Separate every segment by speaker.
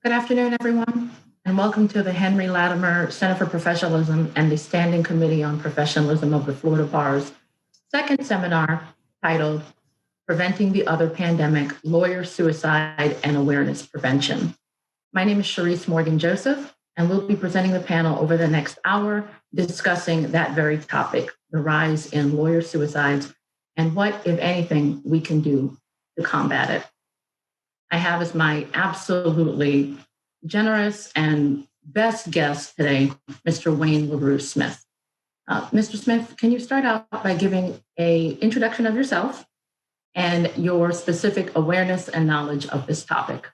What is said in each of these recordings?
Speaker 1: Good afternoon, everyone, and welcome to the Henry Latimer Center for Professionalism and the Standing Committee on Professionalism of the Florida Bar's second seminar titled Preventing the Other Pandemic, Lawyer Suicide and Awareness Prevention. My name is Charise Morgan-Joseph, and we'll be presenting the panel over the next hour discussing that very topic, the rise in lawyer suicides, and what, if anything, we can do to combat it. I have as my absolutely generous and best guest today, Mr. Wayne LaRue Smith. Mr. Smith, can you start out by giving an introduction of yourself and your specific awareness and knowledge of this topic?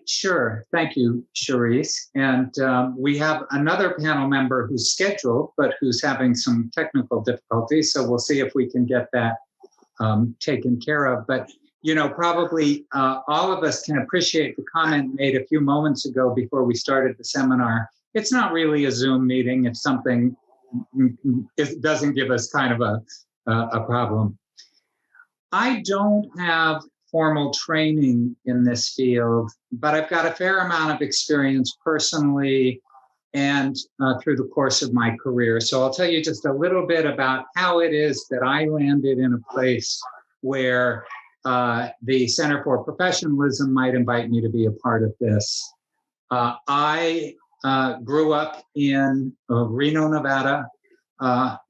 Speaker 2: Sure. Thank you, Charise. And we have another panel member who's scheduled, but who's having some technical difficulties. So we'll see if we can get that taken care of. But probably all of us can appreciate the comment made a few moments ago before we started the seminar. It's not really a Zoom meeting. It's something, it doesn't give us kind of a problem. I don't have formal training in this field, but I've got a fair amount of experience personally and through the course of my career. So I'll tell you just a little bit about how it is that I landed in a place where the Center for Professionalism might invite me to be a part of this. I grew up in Reno, Nevada.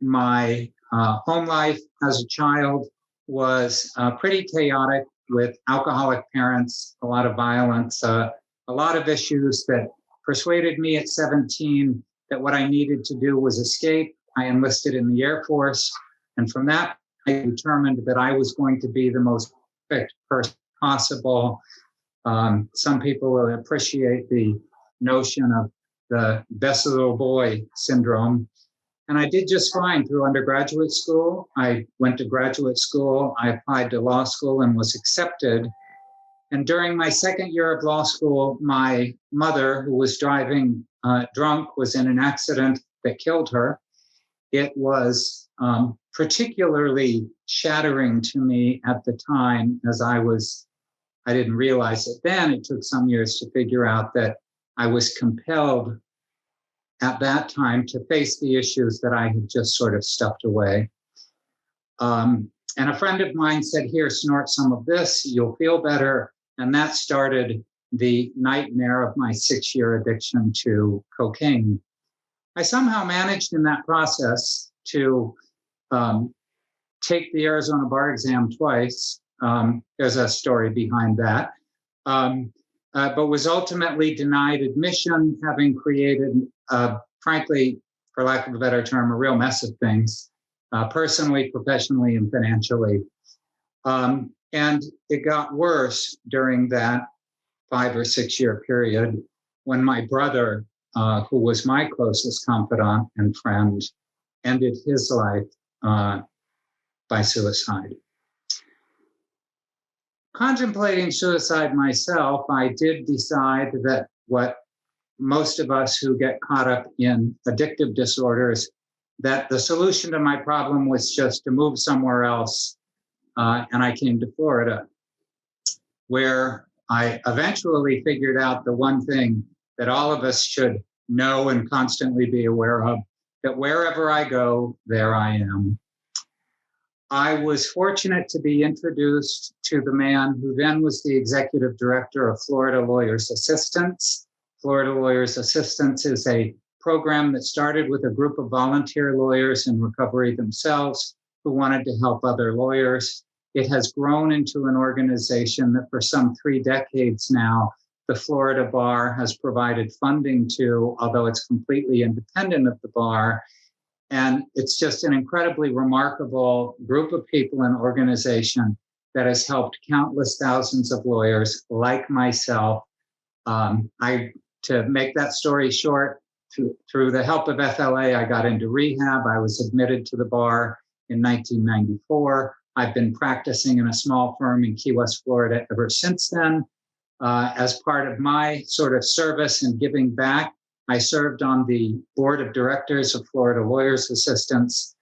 Speaker 2: My home life as a child was pretty chaotic with alcoholic parents, a lot of violence, a lot of issues that persuaded me at 17 that what I needed to do was escape. I enlisted in the Air Force, and from that, I determined that I was going to be the most perfect person possible. Some people will appreciate the notion of the best little boy syndrome. And I did just fine through undergraduate school. I went to graduate school. I applied to law school and was accepted. And during my second year of law school, my mother, who was driving drunk, was in an accident that killed her. It was particularly shattering to me at the time, as I didn't realize it then. It took some years to figure out that I was compelled at that time to face the issues that I had just sort of stuffed away. And a friend of mine said, here, snort some of this, you'll feel better. And that started the nightmare of my 6-year addiction to cocaine. I somehow managed in that process to take the Arizona bar exam twice. There's a story behind that. But was ultimately denied admission, having created, frankly, for lack of a better term, a real mess of things, personally, professionally, and financially. And it got worse during that 5 or 6 year period when my brother, who was my closest confidant and friend, ended his life by suicide. Contemplating suicide myself, I did decide that what most of us who get caught up in addictive disorders, that the solution to my problem was just to move somewhere else. And I came to Florida, where I eventually figured out the one thing that all of us should know and constantly be aware of, that wherever I go, there I am. I was fortunate to be introduced to the man who then was the executive director of Florida Lawyers Assistance. Florida Lawyers Assistance is a program that started with a group of volunteer lawyers in recovery themselves who wanted to help other lawyers. It has grown into an organization that for some 3 decades now, the Florida Bar has provided funding to, although it's completely independent of the bar. And it's just an incredibly remarkable group of people and organization that has helped countless thousands of lawyers like myself. To make that story short, through the help of FLA, I got into rehab. I was admitted to the bar in 1994. I've been practicing in a small firm in Key West, Florida ever since then. As part of my sort of service and giving back, I served on the board of directors of Florida Lawyers Assistance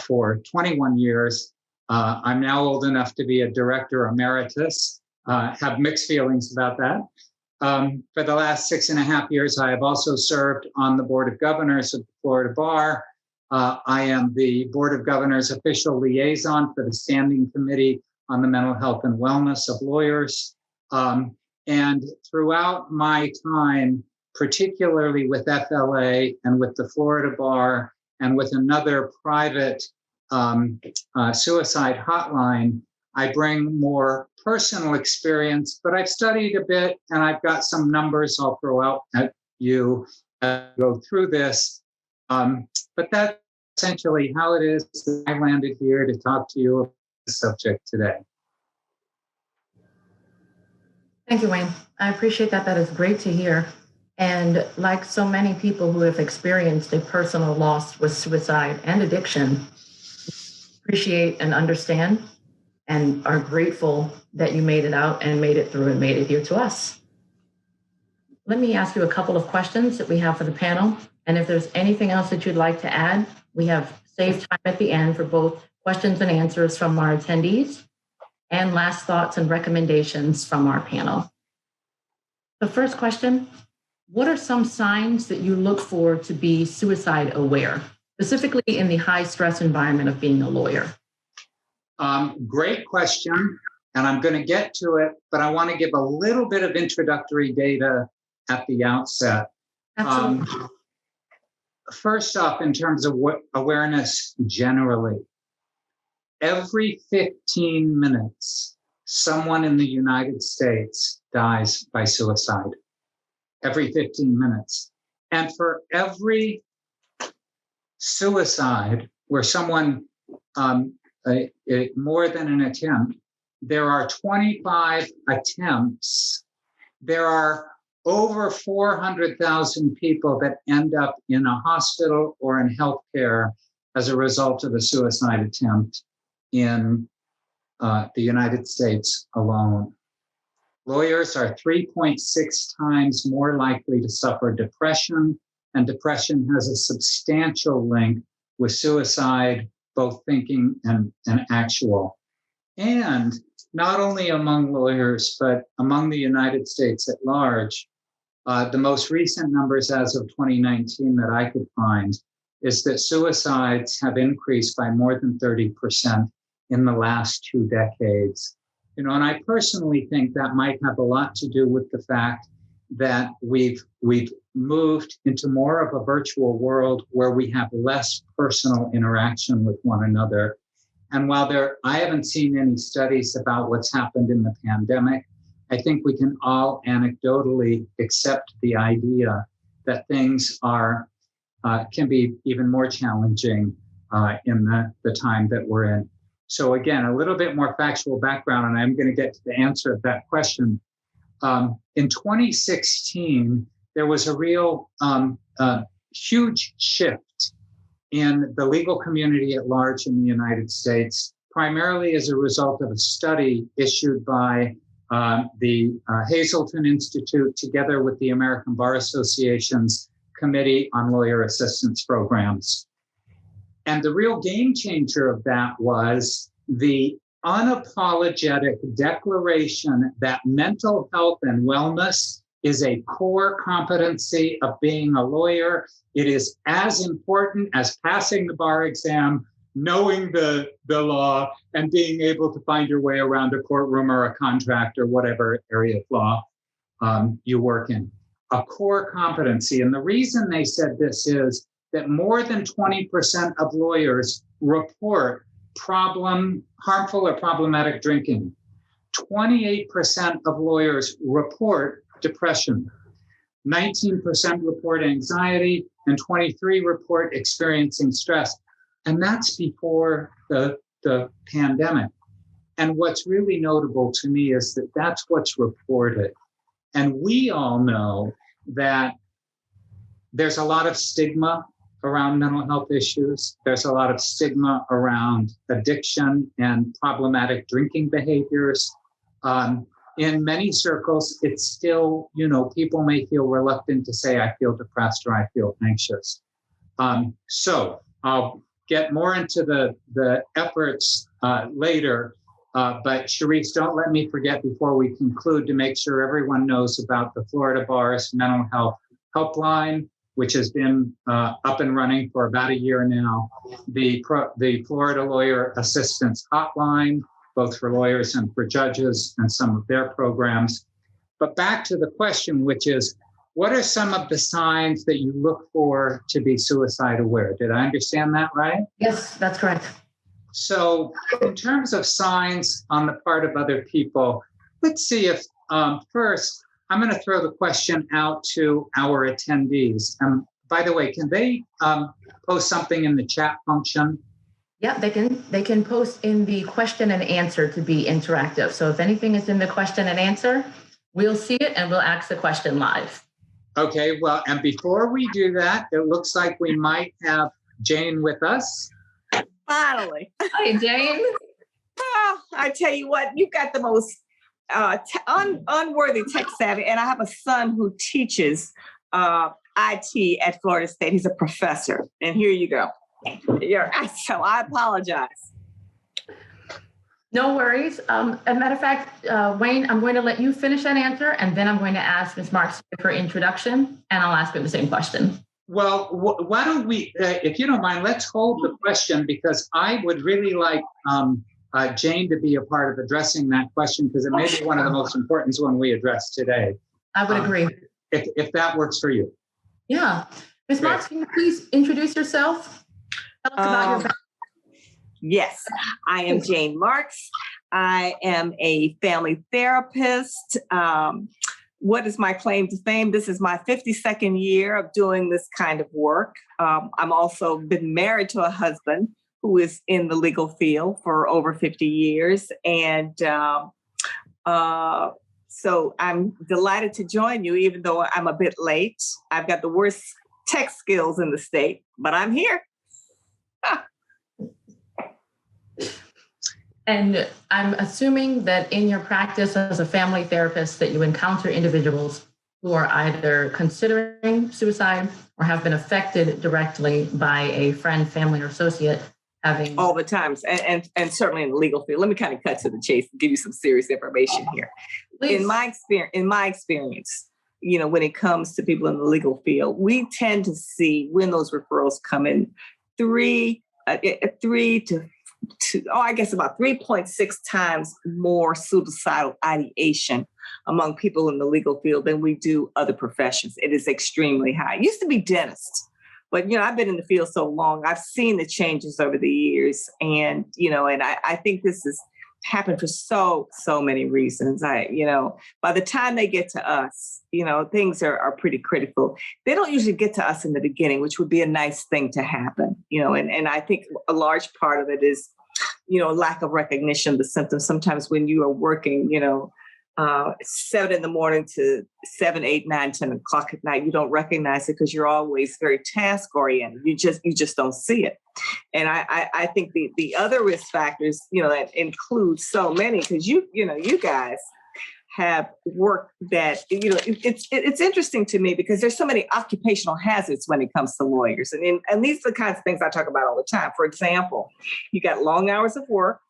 Speaker 2: for 21 years. I'm now old enough to be a director emeritus. Have mixed feelings about that. For the last 6.5 years, I have also served on the Board of Governors of the Florida Bar. I am the Board of Governors official liaison for the Standing Committee on the Mental Health and Wellness of Lawyers. And throughout my time, particularly with FLA and with the Florida Bar and with another private suicide hotline, I bring more personal experience, but I've studied a bit and I've got some numbers I'll throw out at you as I go through this. But that's essentially how it is that I landed here to talk to you about the subject today.
Speaker 1: Thank you, Wayne. I appreciate that. That is great to hear. And like so many people who have experienced a personal loss with suicide and addiction, appreciate and understand and are grateful that you made it out and made it through and made it here to us. Let me ask you a couple of questions that we have for the panel. And if there's anything else that you'd like to add, we have saved time at the end for both questions and answers from our attendees and last thoughts and recommendations from our panel. The first question, what are some signs that you look for to be suicide aware, specifically in the high stress environment of being a lawyer?
Speaker 2: Great question, and I'm going to get to it, but I want to give a little bit of introductory data at the outset.
Speaker 1: Absolutely.
Speaker 2: First off, in terms of awareness generally, every 15 minutes, someone in the United States dies by suicide. Every 15 minutes. And for every suicide where someone, more than an attempt, there are 25 attempts. There are over 400,000 people that end up in a hospital or in healthcare as a result of a suicide attempt in the United States alone. Lawyers are 3.6 times more likely to suffer depression, and depression has a substantial link with suicide, both thinking and actual. And not only among lawyers, but among the United States at large, the most recent numbers as of 2019 that I could find is that suicides have increased by more than 30% in the last 2 decades. You know, and I personally think that might have a lot to do with the fact that we've moved into more of a virtual world where we have less personal interaction with one another. And while I haven't seen any studies about what's happened in the pandemic, I think we can all anecdotally accept the idea that things can be even more challenging in the time that we're in. So again, a little bit more factual background, and I'm going to get to the answer of that question. In 2016, there was a real huge shift in the legal community at large in the United States, primarily as a result of a study issued by the Hazelton Institute together with the American Bar Association's Committee on Lawyer Assistance Programs. And the real game changer of that was the unapologetic declaration that mental health and wellness is a core competency of being a lawyer. It is as important as passing the bar exam, knowing the law, and being able to find your way around a courtroom or a contract or whatever area of law you work in. A core competency. And the reason they said this is that more than 20% of lawyers report harmful or problematic drinking. 28% of lawyers report depression. 19% report anxiety, and 23% report experiencing stress. And that's before the pandemic. And what's really notable to me is that that's what's reported. And we all know that there's a lot of stigma around mental health issues. There's a lot of stigma around addiction and problematic drinking behaviors. In many circles, it's still, people may feel reluctant to say, I feel depressed or I feel anxious. So I'll get more into the efforts later. But Charise, don't let me forget before we conclude to make sure everyone knows about the Florida Bar's Mental Health Helpline, which has been up and running for about a year now. The Florida Lawyer Assistance Hotline, both for lawyers and for judges, and some of their programs. But back to the question, which is, what are some of the signs that you look for to be suicide aware? Did I understand that right?
Speaker 1: Yes, that's correct.
Speaker 2: So in terms of signs on the part of other people, let's see if first, I'm going to throw the question out to our attendees. By the way, can they post something in the chat function?
Speaker 1: Yeah, they can post in the question and answer to be interactive. So if anything is in the question and answer, we'll see it and we'll ask the question live.
Speaker 2: Okay, well, and before we do that, it looks like we might have Jane with us.
Speaker 3: Finally.
Speaker 1: Hi, Jane.
Speaker 3: Oh, I tell you what, you got the most unworthy tech savvy. And I have a son who teaches IT at Florida State. He's a professor. And here you go. So I apologize.
Speaker 1: No worries. As a matter of fact, Wayne, I'm going to let you finish that answer, and then I'm going to ask Ms. Marks for introduction, and I'll ask her the same question.
Speaker 2: Well, why don't we, if you don't mind, let's hold the question, because I would really like Jane to be a part of addressing that question, because it may be one of the most important ones we address today.
Speaker 1: I would agree.
Speaker 2: If that works for you.
Speaker 1: Yeah. Ms. Marks, can you please introduce yourself? Tell us about your background.
Speaker 3: Yes, I am Jane Marks. I am a family therapist. What is my claim to fame? This is my 52nd year of doing this kind of work. I'm also been married to a husband who is in the legal field for over 50 years. And so I'm delighted to join you, even though I'm a bit late. I've got the worst tech skills in the state, but I'm here.
Speaker 1: And I'm assuming that in your practice as a family therapist that you encounter individuals who are either considering suicide or have been affected directly by a friend, family, or associate having...
Speaker 3: All the times, and certainly in the legal field. Let me kind of cut to the chase and give you some serious information here.
Speaker 1: Please.
Speaker 3: In my experience, when it comes to people in the legal field, we tend to see when those referrals come in about 3.6 times more suicidal ideation among people in the legal field than we do other professions. It is extremely high. It used to be dentists, but I've been in the field so long, I've seen the changes over the years, and I think this has happened for so many reasons. By the time they get to us, things are pretty critical. They don't usually get to us in the beginning, which would be a nice thing to happen, and I think a large part of it is, lack of recognition of the symptoms. Sometimes when you are working, 7 in the morning to 7, 8, 9, 10 o'clock at night, you don't recognize it because you're always very task oriented. You just don't see it. And I think the other risk factors, that include so many, because you guys have work that, it's interesting to me because there's so many occupational hazards when it comes to lawyers. And these are the kinds of things I talk about all the time. For example, you got long hours of work.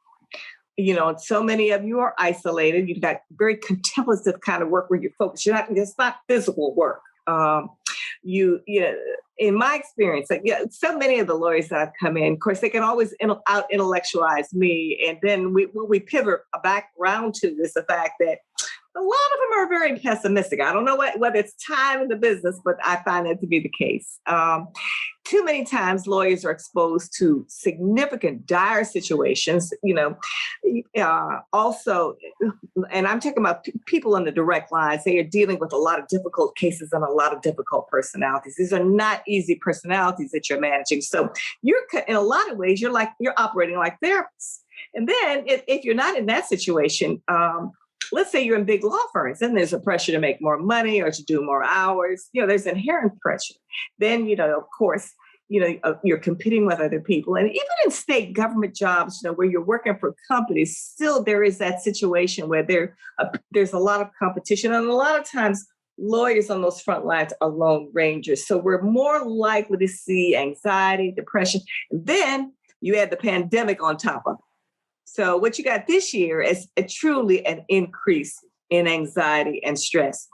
Speaker 3: So many of you are isolated. You've got very contemplative kind of work where you're focused. It's not physical work. In my experience, so many of the lawyers that have come in, of course, they can always out intellectualize me. And then we pivot back around to this, the fact that a lot of them are very pessimistic. I don't know whether it's time in the business, but I find that to be the case. Too many times lawyers are exposed to significant dire situations, also, and I'm talking about people in the direct lines. They are dealing with a lot of difficult cases and a lot of difficult personalities. These are not easy personalities that you're managing. So you're, in a lot of ways, you're operating like therapists. And then if you're not in that situation, let's say you're in big law firms, then there's a pressure to make more money or to do more hours. There's inherent pressure. Then, of course, you're competing with other people. And even in state government jobs, where you're working for companies, still there is that situation where there's a lot of competition. And a lot of times lawyers on those front lines are lone rangers. So we're more likely to see anxiety, depression. And then you add the pandemic on top of it. So what you got this year is truly an increase in anxiety and stress.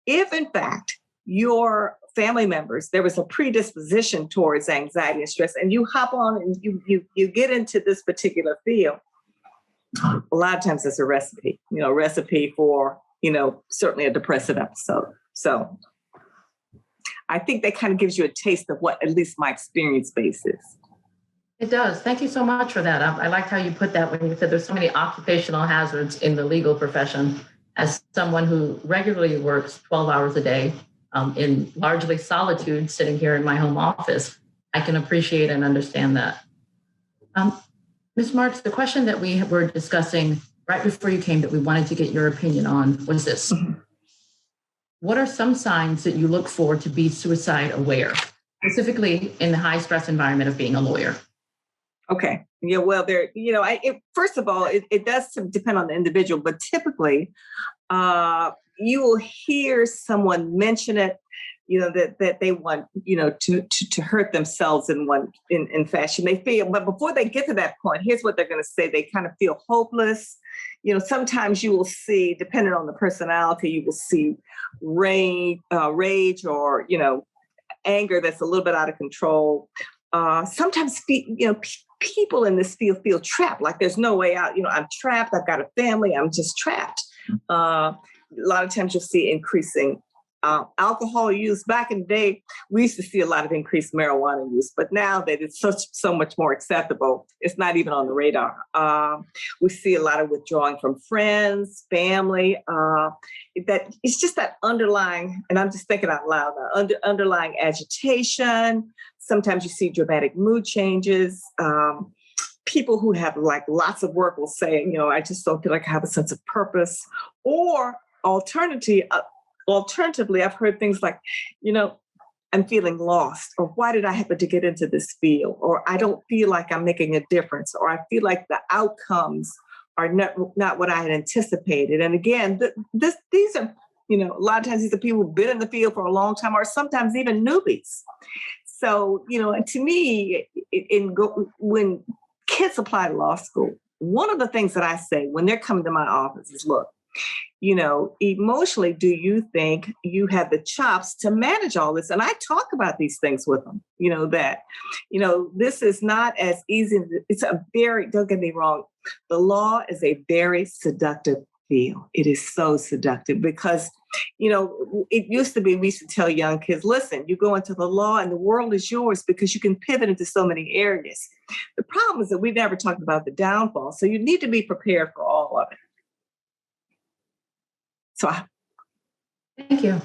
Speaker 3: If in fact your family members, there was a predisposition towards anxiety and stress, and you hop on and you get into this particular field, a lot of times it's a recipe for, certainly a depressive episode. So I think that kind of gives you a taste of what at least my experience base is.
Speaker 1: It does. Thank you so much for that. I liked how you put that when you said there's so many occupational hazards in the legal profession. As someone who regularly works 12 hours a day in largely solitude, sitting here in my home office, I can appreciate and understand that. Ms. Marks, the question that we were discussing right before you came that we wanted to get your opinion on was this. Mm-hmm. What are some signs that you look for to be suicide aware, specifically in the high stress environment of being a lawyer?
Speaker 3: Okay. Yeah, well, first of all, it does depend on the individual, but typically you will hear someone mention it, that they want, to hurt themselves in fashion. They feel, but before they get to that point, here's what they're going to say. They kind of feel hopeless. Sometimes you will see, depending on the personality, you will see rage or, anger that's a little bit out of control. Sometimes, people in this field feel trapped, like there's no way out. I'm trapped. I've got a family. I'm just trapped. A lot of times you'll see increasing alcohol use. Back in the day, we used to see a lot of increased marijuana use, but now that it's so much more acceptable, it's not even on the radar. We see a lot of withdrawing from friends, family. That it's just that underlying, and I'm just thinking out loud now, underlying agitation. Sometimes you see dramatic mood changes. People who have like lots of work will say, I just don't feel like I have a sense of purpose. Or alternatively, I've heard things like, I'm feeling lost, or why did I happen to get into this field? Or I don't feel like I'm making a difference, or I feel like the outcomes are not what I had anticipated. And again, these are, a lot of times these are people who've been in the field for a long time, or sometimes even newbies. So, to me, when kids apply to law school, one of the things that I say when they're coming to my office is, look, emotionally, do you think you have the chops to manage all this? And I talk about these things with them, this is not as easy. Don't get me wrong, the law is a very seductive field. It is so seductive because, it used to be, we used to tell young kids, listen, you go into the law and the world is yours because you can pivot into so many areas. The problem is that we never talked about the downfall. So you need to be prepared for all of it. So,
Speaker 1: thank you.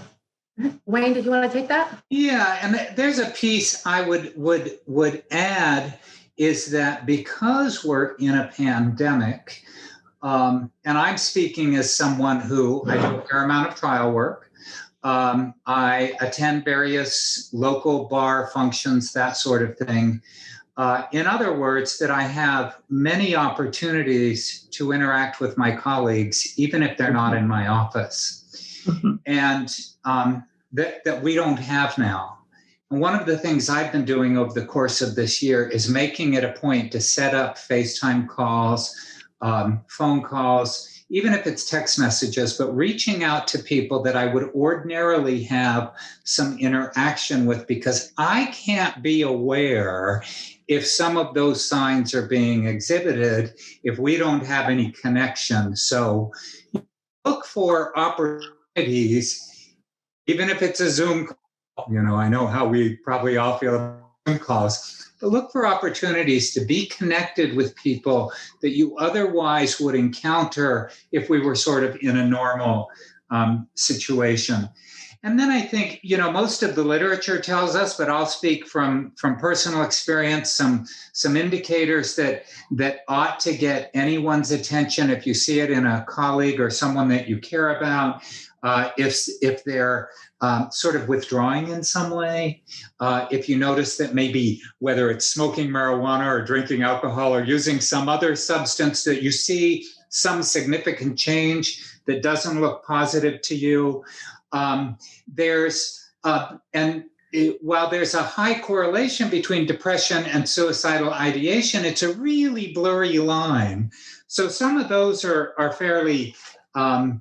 Speaker 1: Wayne, did you want to take that?
Speaker 2: Yeah, and there's a piece I would add is that because we're in a pandemic, and I'm speaking as someone who I do a fair amount of trial work. I attend various local bar functions, that sort of thing. In other words, that I have many opportunities to interact with my colleagues, even if they're not in my office, and that we don't have now. And one of the things I've been doing over the course of this year is making it a point to set up FaceTime calls, phone calls, even if it's text messages, but reaching out to people that I would ordinarily have some interaction with, because I can't be aware if some of those signs are being exhibited if we don't have any connection. So look for opportunities, even if it's a Zoom call. I know how we probably all feel about Zoom calls. But look for opportunities to be connected with people that you otherwise would encounter if we were sort of in a normal situation. And then I think, most of the literature tells us, but I'll speak from personal experience, some indicators that ought to get anyone's attention if you see it in a colleague or someone that you care about. If they're sort of withdrawing in some way, if you notice that maybe whether it's smoking marijuana or drinking alcohol or using some other substance, that you see some significant change that doesn't look positive to you. While there's a high correlation between depression and suicidal ideation, it's a really blurry line. So some of those are fairly, can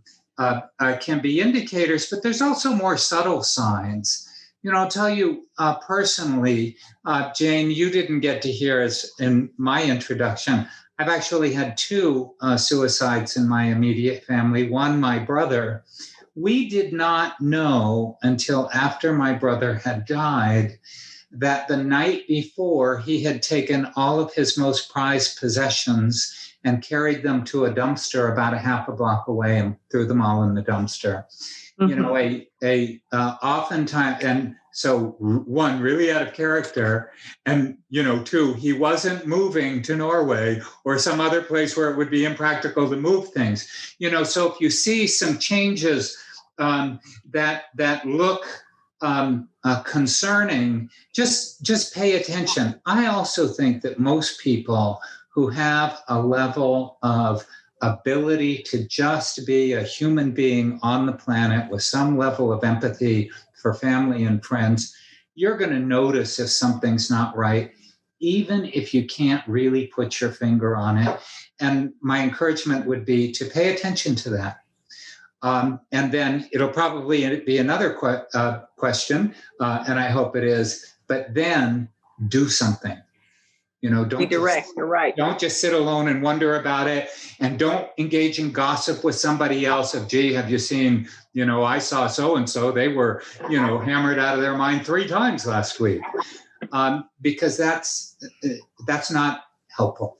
Speaker 2: be indicators, but there's also more subtle signs. I'll tell you personally, Jane, you didn't get to hear as in my introduction. I've actually had two suicides in my immediate family. One, my brother. We did not know until after my brother had died that the night before he had taken all of his most prized possessions and carried them to a dumpster about a half a block away and threw them all in the dumpster. Oftentimes, and so one, really out of character, and two, he wasn't moving to Norway or some other place where it would be impractical to move things. So if you see some changes that look concerning, just pay attention. I also think that most people who have a level of ability to just be a human being on the planet with some level of empathy for family and friends, you're going to notice if something's not right, even if you can't really put your finger on it. And my encouragement would be to pay attention to that. And then it'll probably be another question, and I hope it is, but then do something. Don't
Speaker 3: be direct. You're right.
Speaker 2: Don't just sit alone and wonder about it, and don't engage in gossip with somebody else of, gee, have you seen, I saw so-and-so, they were, hammered out of their mind 3 times last week, because that's not helpful.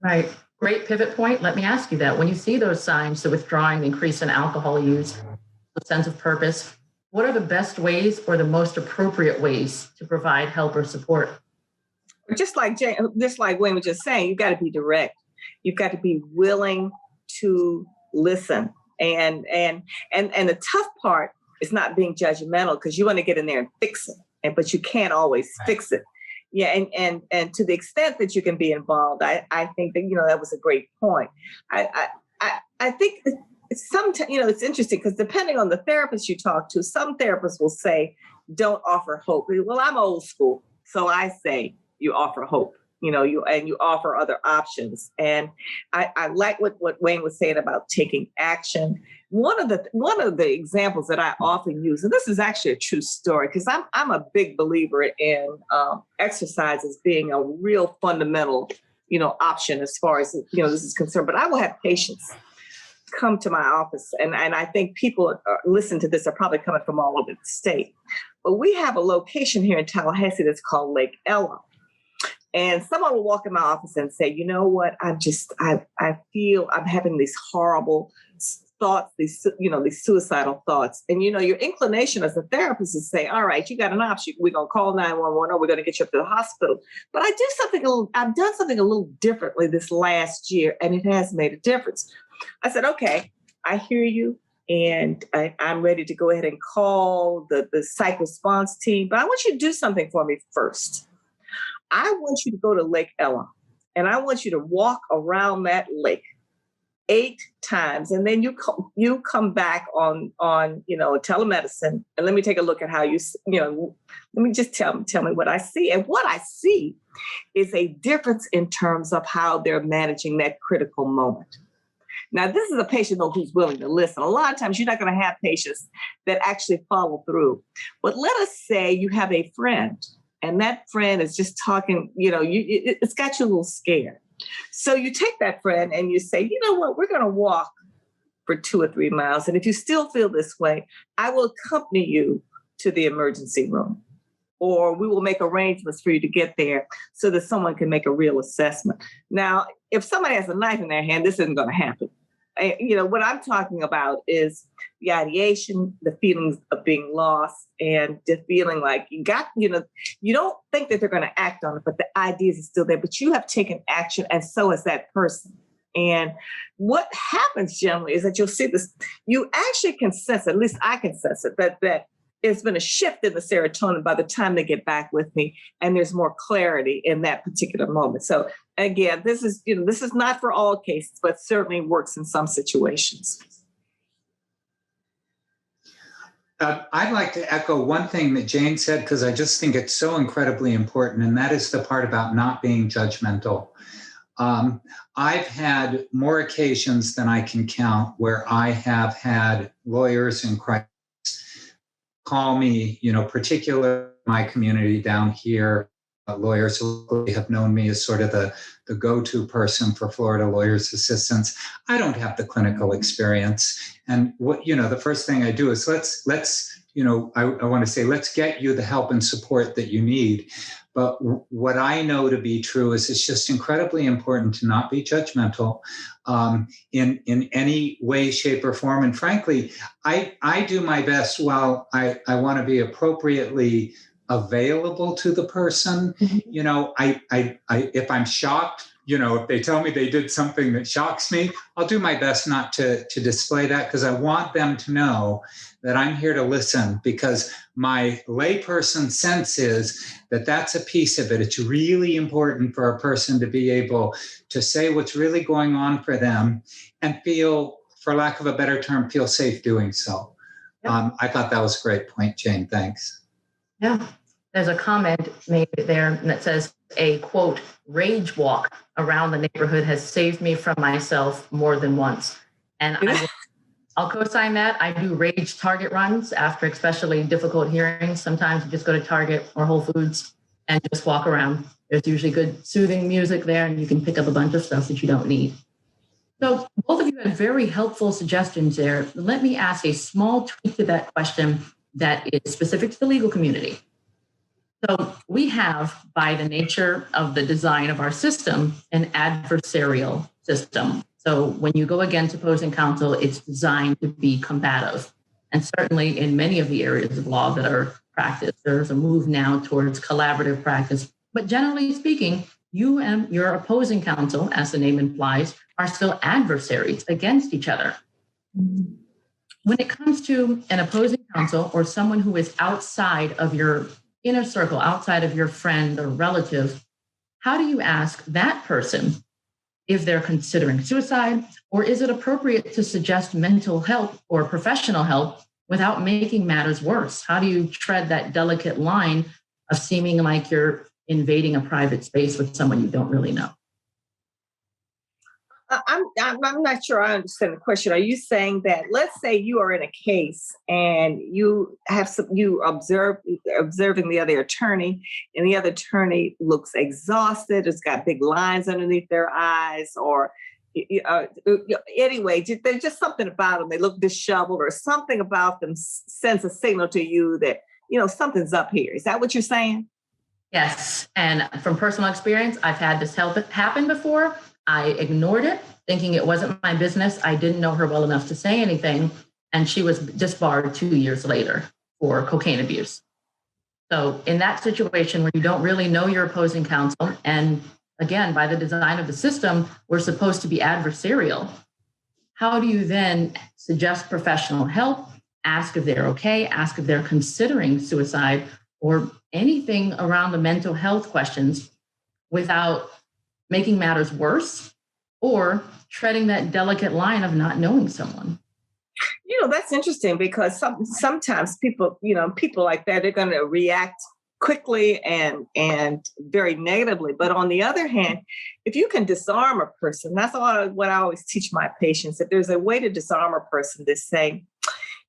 Speaker 1: Right. Great pivot point. Let me ask you that. When you see those signs, the withdrawing, increase in alcohol use, the sense of purpose, what are the best ways or the most appropriate ways to provide help or support?
Speaker 3: Just like Wayne was just saying, you've got to be direct. You've got to be willing to listen. And the tough part is not being judgmental, because you want to get in there and fix it, but you can't always fix it. Yeah, and to the extent that you can be involved, I think that that was a great point. I think sometimes it's interesting, because depending on the therapist you talk to, some therapists will say, "Don't offer hope." Well, I'm old school, so I say you offer hope. You offer other options. And I like what Wayne was saying about taking action. One of the examples that I often use, and this is actually a true story, because I'm a big believer in exercise as being a real fundamental, option as far as this is concerned. But I will have patients come to my office, and I think people listen to this are probably coming from all over the state. But we have a location here in Tallahassee that's called Lake Ella. And someone will walk in my office and say, "You know what? I feel I'm having these horrible thoughts, these suicidal thoughts." And, your inclination as a therapist is to say, "All right, you got an option. We're going to call 911 or we're going to get you up to the hospital." But I've done something a little differently this last year, and it has made a difference. I said, "Okay, I hear you. And I'm ready to go ahead and call the psych response team. But I want you to do something for me first. I want you to go to Lake Ella, and I want you to walk around that lake 8 times, and then you come back on telemedicine, and let me take a look at how let me just tell me what I see." And what I see is a difference in terms of how they're managing that critical moment. Now, this is a patient who's willing to listen. A lot of times you're not going to have patients that actually follow through. But let us say you have a friend, and that friend is just talking, it's got you a little scared. So you take that friend and you say, "You know what, we're going to walk for 2 or 3 miles. And if you still feel this way, I will accompany you to the emergency room. Or we will make arrangements for you to get there so that someone can make a real assessment." Now, if somebody has a knife in their hand, this isn't going to happen. What I'm talking about is the ideation, the feelings of being lost, and the feeling like you don't think that they're going to act on it, but the ideas are still there, but you have taken action, and so has that person. And what happens generally is that you'll see this, you actually can sense it, at least I can sense it, that it's been a shift in the serotonin by the time they get back with me, and there's more clarity in that particular moment. So again, this is not for all cases, but certainly works in some situations.
Speaker 2: I'd like to echo one thing that Jane said, because I just think it's so incredibly important, and that is the part about not being judgmental. I've had more occasions than I can count where I have had lawyers in crisis call me, particularly my community down here. Lawyers who have known me as sort of the go-to person for Florida lawyers' assistance. I don't have the clinical experience. And the first thing I do is I want to say, let's get you the help and support that you need. But what I know to be true is it's just incredibly important to not be judgmental in any way, shape, or form. And frankly, I do my best while I want to be appropriately available to the person. If I'm shocked, if they tell me they did something that shocks me, I'll do my best not to display that, because I want them to know that I'm here to listen, because my layperson sense is that that's a piece of it. It's really important for a person to be able to say what's really going on for them and feel, for lack of a better term, feel safe doing so. Yep. I thought that was a great point, Jane. Thanks.
Speaker 1: Yeah. There's a comment made there that says, a quote, rage walk around the neighborhood has saved me from myself more than once. And I'll co-sign that. I do rage Target runs after especially difficult hearings. Sometimes you just go to Target or Whole Foods and just walk around. There's usually good soothing music there, and you can pick up a bunch of stuff that you don't need. So both of you had very helpful suggestions there. Let me ask a small tweak to that question that is specific to the legal community. So we have, by the nature of the design of our system, an adversarial system. So when you go against opposing counsel, it's designed to be combative. And certainly in many of the areas of law that are practiced, there's a move now towards collaborative practice. But generally speaking, you and your opposing counsel, as the name implies, are still adversaries against each other. When it comes to an opposing counsel or someone who is outside of your inner circle, outside of your friend or relative, how do you ask that person if they're considering suicide, or is it appropriate to suggest mental help or professional help without making matters worse? How do you tread that delicate line of seeming like you're invading a private space with someone you don't really know?
Speaker 3: I'm not sure I understand the question. Are you saying that, let's say you are in a case and you have observing the other attorney, and the other attorney looks exhausted, it's got big lines underneath their eyes, or anyway, there's just something about them. They look disheveled, or something about them sends a signal to you that, something's up here. Is that what you're saying?
Speaker 1: Yes. And from personal experience, I've had this happen before. I ignored it, thinking it wasn't my business. I didn't know her well enough to say anything. And she was disbarred 2 years later for cocaine abuse. So in that situation where you don't really know your opposing counsel, and again, by the design of the system, we're supposed to be adversarial. How do you then suggest professional help, ask if they're okay, ask if they're considering suicide, or anything around the mental health questions without making matters worse or treading that delicate line of not knowing someone?
Speaker 3: That's interesting, because sometimes people like that, they're going to react quickly and very negatively. But on the other hand, if you can disarm a person, that's what I always teach my patients. If there's a way to disarm a person, to say,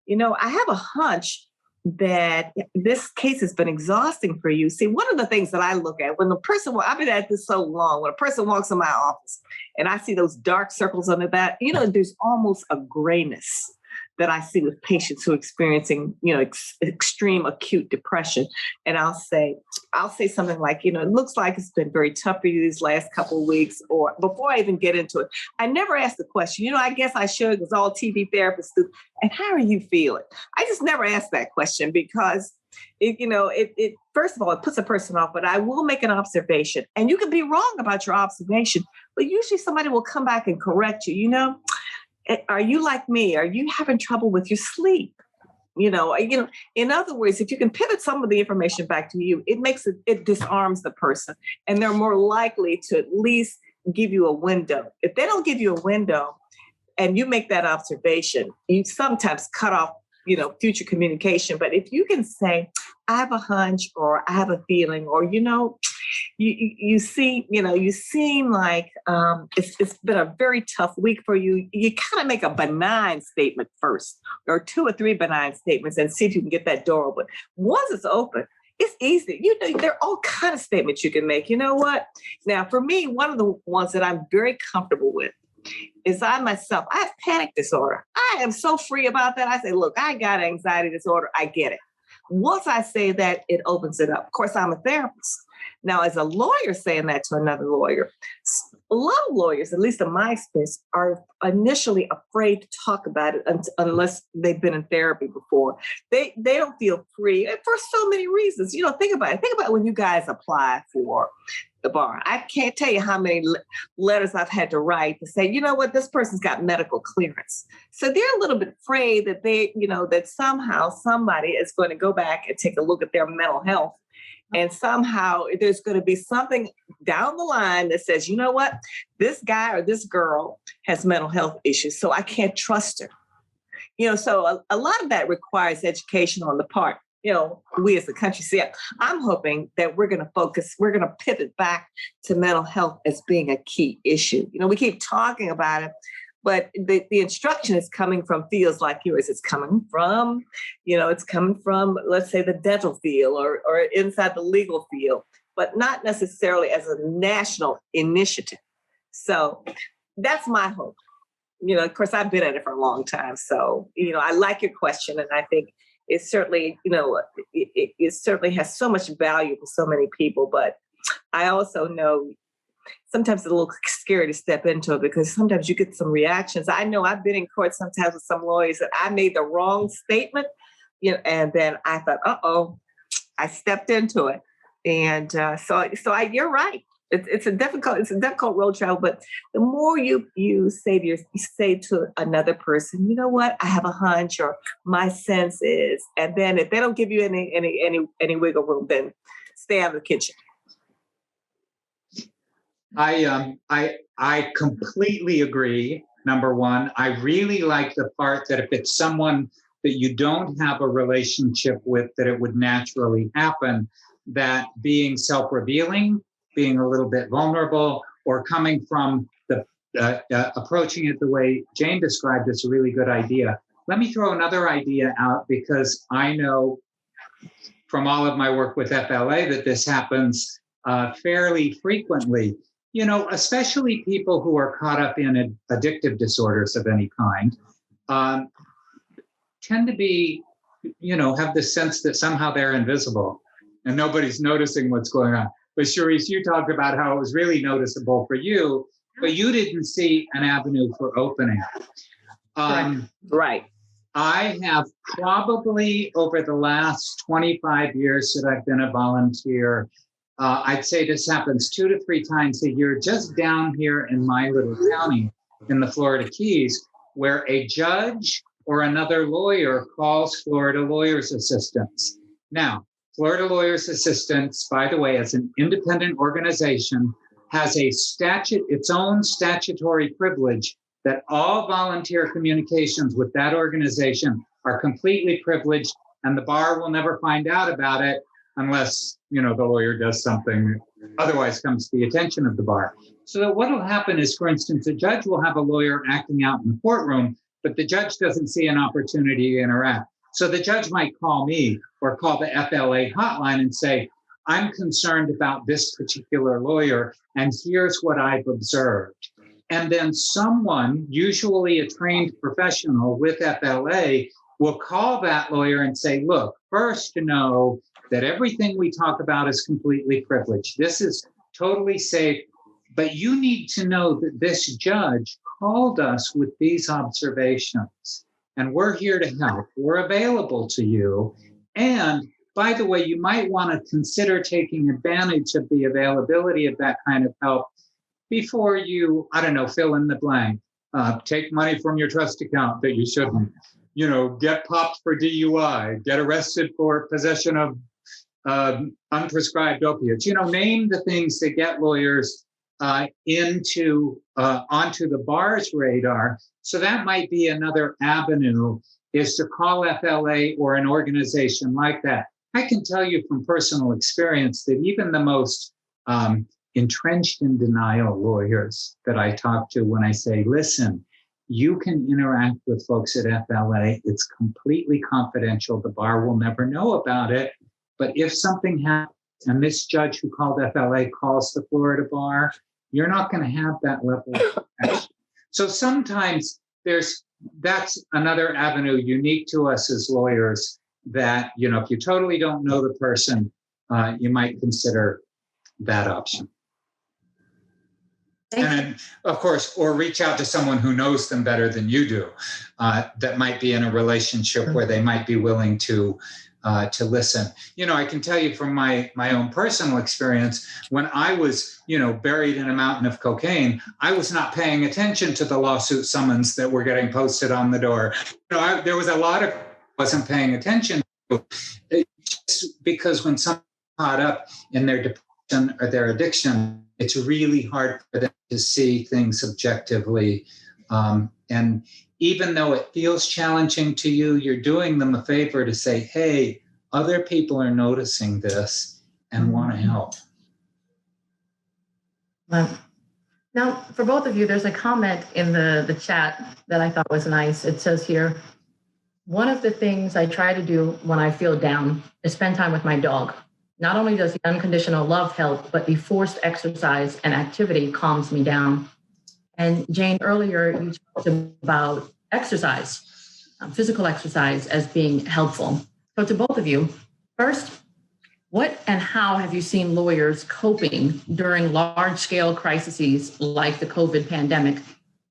Speaker 3: I have a hunch that this case has been exhausting for you. See, one of the things that I look at when the person, I've been at this so long, when a person walks in my office and I see those dark circles under that, there's almost a grayness that I see with patients who are experiencing, extreme acute depression. And I'll say something like, it looks like it's been very tough for you these last couple of weeks. Or before I even get into it, I never ask the question, I guess I should, because all TV therapists do. And how are you feeling? I just never ask that question, because it first of all, it puts a person off, but I will make an observation, and you can be wrong about your observation, but usually somebody will come back and correct you. Are you like me? Are you having trouble with your sleep? In other words, if you can pivot some of the information back to you, it disarms the person, and they're more likely to at least give you a window. If they don't give you a window and you make that observation, you sometimes cut off, future communication. But if you can say, I have a hunch, or I have a feeling, or, you seem like it's been a very tough week for you. You kind of make a benign statement first, or 2 or 3 benign statements, and see if you can get that door open. Once it's open, it's easy. There are all kind of statements you can make. You know what? Now, for me, one of the ones that I'm very comfortable with is I myself, I have panic disorder. I am so free about that. I say, look, I got anxiety disorder. I get it. Once I say that, it opens it up. Of course, I'm a therapist. Now, as a lawyer saying that to another lawyer, a lot of lawyers, at least in my experience, are initially afraid to talk about it unless they've been in therapy before. They don't feel free, and for so many reasons. Think about it. Think about when you guys apply for the bar. I can't tell you how many letters I've had to write to say, you know what, this person's got medical clearance. So they're a little bit afraid that that somehow somebody is going to go back and take a look at their mental health. And somehow there's going to be something down the line that says, you know what, this guy or this girl has mental health issues, so I can't trust her. So a lot of that requires education on the part, we as a country. See, I'm hoping that we're going to pivot back to mental health as being a key issue. We keep talking about it, but the instruction is coming from fields like yours. It's coming from, let's say, the dental field or inside the legal field, but not necessarily as a national initiative. So that's my hope. Of course, I've been at it for a long time. So, I like your question. And I think it certainly, it certainly has so much value for so many people. But I also know sometimes it's a little scary to step into it, because sometimes you get some reactions. I know I've been in court sometimes with some lawyers that I made the wrong statement, and then I thought, I stepped into it. And you're right. It's a difficult road travel, but the more you say to another person, you know what, I have a hunch, or my sense is, and then if they don't give you any wiggle room, then stay out of the kitchen.
Speaker 2: I completely agree. Number one, I really like the part that if it's someone that you don't have a relationship with, that it would naturally happen, that being self-revealing, being a little bit vulnerable, or coming from the approaching it the way Jane described is a really good idea. Let me throw another idea out, because I know from all of my work with FLA that this happens fairly frequently. Especially people who are caught up in addictive disorders of any kind tend to be, have the sense that somehow they're invisible and nobody's noticing what's going on. But Charise, you talked about how it was really noticeable for you, but you didn't see an avenue for opening.
Speaker 3: Right.
Speaker 2: I have probably, over the last 25 years that I've been a volunteer, I'd say this happens 2 to 3 times a year, just down here in my little county in the Florida Keys, where a judge or another lawyer calls Florida Lawyers Assistance. Now, Florida Lawyers Assistance, by the way, as an independent organization, has its own statutory privilege that all volunteer communications with that organization are completely privileged, and the bar will never find out about it unless, the lawyer does something, otherwise comes to the attention of the bar. So what will happen is, for instance, a judge will have a lawyer acting out in the courtroom, but the judge doesn't see an opportunity to interact. So the judge might call me or call the FLA hotline and say, I'm concerned about this particular lawyer, and here's what I've observed. And then someone, usually a trained professional with FLA, will call that lawyer and say, look, first to know that everything we talk about is completely privileged. This is totally safe, but you need to know that this judge called us with these observations, and we're here to help. We're available to you. And by the way, you might want to consider taking advantage of the availability of that kind of help before you, fill in the blank. Take money from your trust account that you shouldn't. Get popped for DUI, get arrested for possession of unprescribed opiates. Name the things that get lawyers onto the bar's radar. So that might be another avenue, is to call FLA or an organization like that. I can tell you from personal experience that even the most entrenched in denial lawyers that I talk to, when I say, listen, you can interact with folks at FLA. It's completely confidential. The bar will never know about it. But if something happens and this judge who called FLA calls the Florida bar, you're not going to have that level of protection. So sometimes that's another avenue unique to us as lawyers that, if you totally don't know the person, you might consider that option. And of course, or reach out to someone who knows them better than you do, that might be in a relationship where they might be willing to listen. I can tell you from my own personal experience, when I was, buried in a mountain of cocaine, I was not paying attention to the lawsuit summons that were getting posted on the door. There was a lot of wasn't paying attention to it, just because when someone's caught up in their depression or their addiction, it's really hard for them to see things objectively. And even though it feels challenging to you, you're doing them a favor to say, hey, other people are noticing this and want to help.
Speaker 1: Now, for both of you, there's a comment in the chat that I thought was nice. It says here, one of the things I try to do when I feel down is spend time with my dog. Not only does the unconditional love help, but the forced exercise and activity calms me down. And Jane, earlier you talked about exercise, physical exercise as being helpful. So to both of you, first, what and how have you seen lawyers coping during large-scale crises like the COVID pandemic?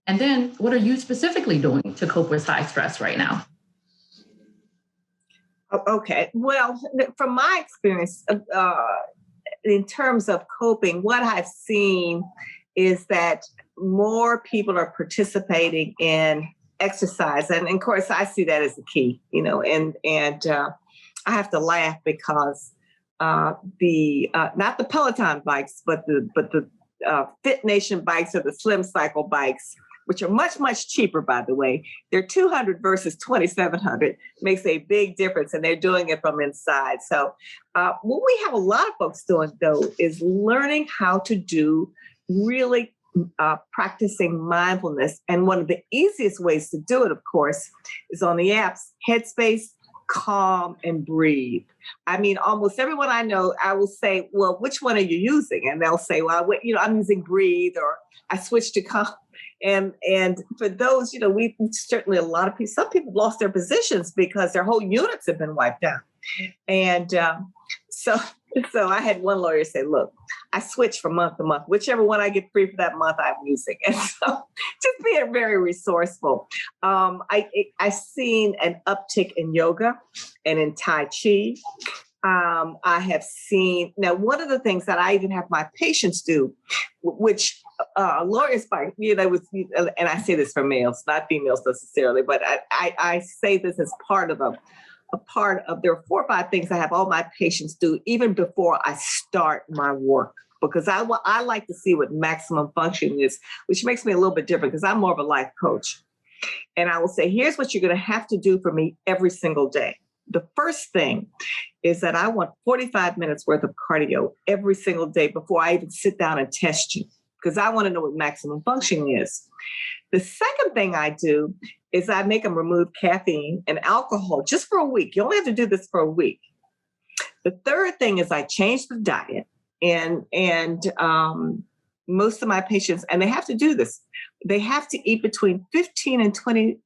Speaker 1: And then what are you specifically doing to cope with high stress right now?
Speaker 3: Okay. Well, from my experience, in terms of coping, what I've seen is that more people are participating in exercise. And of course, I see that as the key, and I have to laugh because not the Peloton bikes, but the Fit Nation bikes or the Slim Cycle bikes, which are much, much cheaper, by the way. They're $200 versus $2,700, makes a big difference, and they're doing it from inside. So what we have a lot of folks doing, though, is learning how to do really practicing mindfulness. And one of the easiest ways to do it, of course, is on the apps, Headspace, Calm, and Breathe. I mean, almost everyone I know, I will say, well, which one are you using? And they'll say, well, I'm using Breathe, or I switched to Calm. And for those, we certainly some people lost their positions because their whole units have been wiped out. And so I had one lawyer say, look, I switch from month to month, whichever one I get free for that month I'm using. And so just being very resourceful. I've seen an uptick in yoga and in Tai Chi. I have seen, now one of the things that I even have my patients do, which lawyers find, and I say this for males, not females necessarily, but I say this as part of there are 4 or 5 things I have all my patients do even before I start my work, because I like to see what maximum functioning is, which makes me a little bit different because I'm more of a life coach. And I will say, here's what you're going to have to do for me every single day. The first thing is that I want 45 minutes worth of cardio every single day before I even sit down and test you, because I want to know what maximum functioning is. The second thing I do is I make them remove caffeine and alcohol just for a week. You only have to do this for a week. The third thing is I change the diet, and most of my patients, and they have to do this, they have to eat between 15 and 20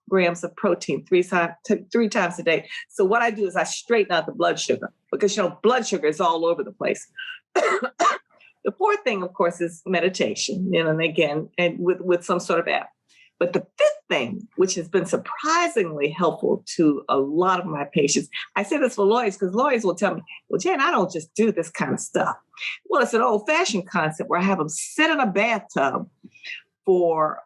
Speaker 3: grams of protein three times a day. So what I do is I straighten out the blood sugar, because, blood sugar is all over the place. The fourth thing, of course, is meditation, and again, and with some sort of app. But the fifth thing, which has been surprisingly helpful to a lot of my patients, I say this for lawyers because lawyers will tell me, well, Jen, I don't just do this kind of stuff. Well, it's an old-fashioned concept where I have them sit in a bathtub for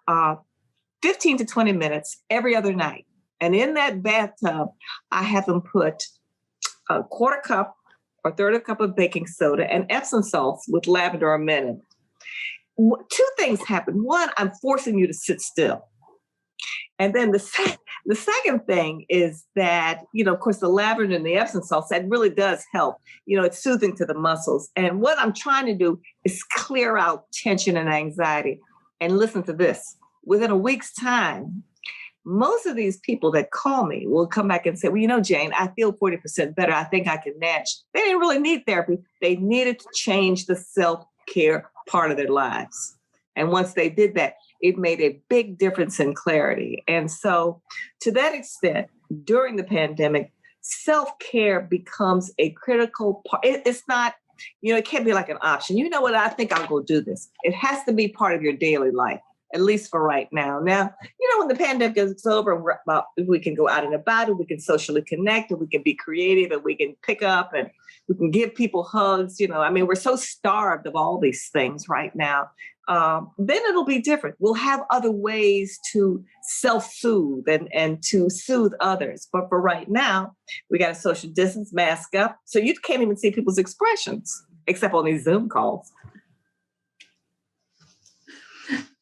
Speaker 3: 15 to 20 minutes every other night. And in that bathtub, I have them put a quarter cup or third of a cup of baking soda and Epsom salts with lavender or mint in it. 2 things happen. One, I'm forcing you to sit still. And then the second thing is that, of course, the lavender and the Epsom salts, that really does help. It's soothing to the muscles. And what I'm trying to do is clear out tension and anxiety. And listen to this. Within a week's time, most of these people that call me will come back and say, well, Jane, I feel 40% better. I think I can manage. They didn't really need therapy. They needed to change the self-care part of their lives. And once they did that, it made a big difference in clarity. And so to that extent, during the pandemic, self-care becomes a critical part. It's not, it can't be like an option. You know what? I think I'll go do this. It has to be part of your daily life, at least for right now. Now, when the pandemic is over, we can go out and about, and we can socially connect, and we can be creative, and we can pick up, and we can give people hugs. We're so starved of all these things right now. Then it'll be different. We'll have other ways to self-soothe and to soothe others. But for right now, we got to social distance, mask up. So you can't even see people's expressions, except on these Zoom calls.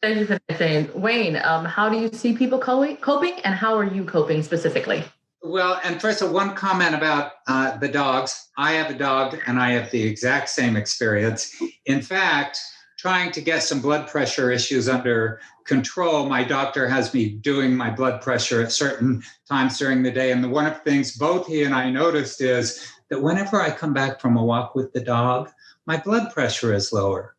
Speaker 1: Thank you for that, Jane. Wayne, how do you see people coping, and how are you coping specifically?
Speaker 2: Well, and first of all, one comment about the dogs. I have a dog, and I have the exact same experience. In fact, trying to get some blood pressure issues under control, my doctor has me doing my blood pressure at certain times during the day. And one of the things both he and I noticed is that whenever I come back from a walk with the dog, my blood pressure is lower.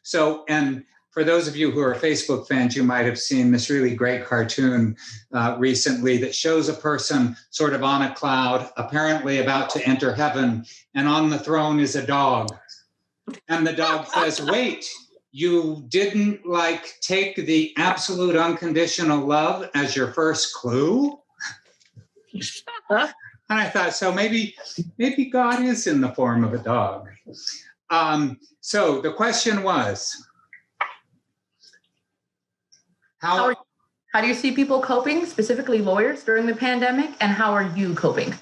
Speaker 2: So, and for those of you who are Facebook fans, you might have seen this really great cartoon recently that shows a person sort of on a cloud, apparently about to enter heaven, and on the throne is a dog. And the dog says, wait, you didn't take the absolute unconditional love as your first clue? And I thought, so maybe God is in the form of a dog. So the question was,
Speaker 1: how do you see people coping, specifically lawyers, during the pandemic, and how are you coping?